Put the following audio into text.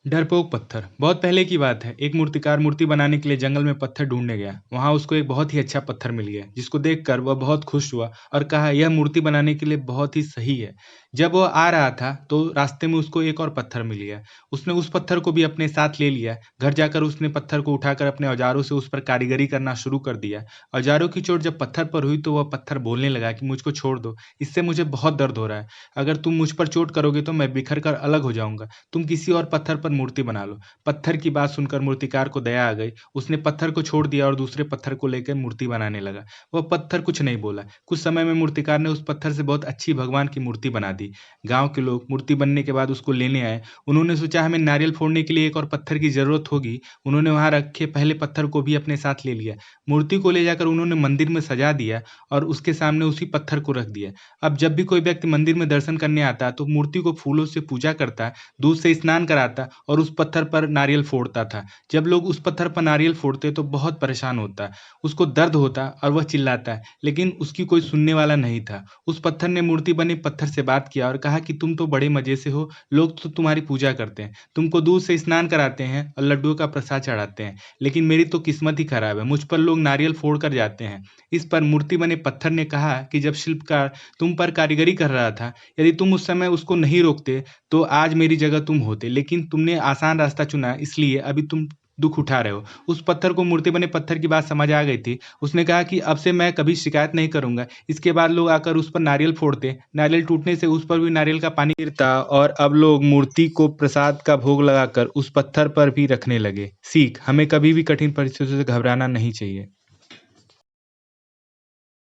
डरपोक पत्थर। बहुत पहले की बात है। एक मूर्तिकार मूर्ति बनाने के लिए जंगल में पत्थर ढूंढने गया। वहां उसको एक बहुत ही अच्छा पत्थर मिल गया, जिसको देखकर वह बहुत खुश हुआ और कहा यह मूर्ति बनाने के लिए बहुत ही सही है। जब वह आ रहा था तो रास्ते में उसको एक और पत्थर मिल गया। उसने उस पत्थर को भी अपने साथ ले लिया। घर जाकर उसने पत्थर को उठाकर अपने औजारों से उस पर कारीगरी करना शुरू कर दिया। औजारों की चोट जब पत्थर पर हुई तो वह पत्थर बोलने लगा कि मुझको छोड़ दो, इससे मुझे बहुत दर्द हो रहा है। अगर तुम मुझ पर चोट करोगे तो मैं बिखर कर अलग हो जाऊंगा। तुम किसी और पत्थर पर मूर्ति बना लो। पत्थर की बात सुनकर मूर्तिकार को दया आ गई। उसने पत्थर को छोड़ दिया और दूसरे पत्थर को लेकर मूर्ति बनाने लगा। वह पत्थर कुछ नहीं बोला। कुछ समय में मूर्तिकार ने उस पत्थर से बहुत अच्छी भगवान की मूर्ति बना दी। गांव के लोग मूर्ति बनने के बाद उसको लेने आए। उन्होंने सोचा हमें नारियल फोड़ने के लिए एक और पत्थर की जरूरत होगी। उन्होंने वहां रखे पहले पत्थर को भी अपने साथ ले लिया। मूर्ति को ले जाकर उन्होंने मंदिर में सजा दिया और उसके सामने उसी पत्थर को रख दिया। अब जब भी कोई व्यक्ति मंदिर में दर्शन करने आता तो मूर्ति को फूलों से पूजा करता, दूध से स्नान कराता और उस पत्थर पर नारियल फोड़ता था। जब लोग उस पत्थर पर नारियल फोड़ते तो बहुत परेशान होता, उसको दर्द होता और वह चिल्लाता, लेकिन उसकी कोई सुनने वाला नहीं था। उस पत्थर ने मूर्ति बने पत्थर से बात किया और कहा कि तुम तो बड़े मजे से हो, लोग तो तुम्हारी पूजा करते हैं, तुमको दूध से स्नान कराते हैं और लड्डुओं का प्रसाद चढ़ाते हैं, लेकिन मेरी तो किस्मत ही खराब है, मुझ पर लोग नारियल फोड़ कर जाते हैं। इस पर मूर्ति बने पत्थर ने कहा कि जब शिल्पकार तुम पर कारीगरी कर रहा था, यदि तुम उस समय उसको नहीं रोकते तो आज मेरी जगह तुम होते, लेकिन तुमने आसान रास्ता चुना, इसलिए अभी तुम दुख उठा रहे हो। उस पत्थर को मूर्ति बने पत्थर की बात समझ आ गई थी। उसने कहा कि अब से मैं कभी शिकायत नहीं करूंगा। इसके बाद लोग आकर उस पर नारियल फोड़ते, नारियल टूटने से उस पर भी नारियल का पानी गिरता और अब लोग मूर्ति को प्रसाद का भोग लगाकर उस पत्थर पर भी रखने लगे। सीख, हमें कभी भी कठिन परिस्थितियों से घबराना नहीं चाहिए।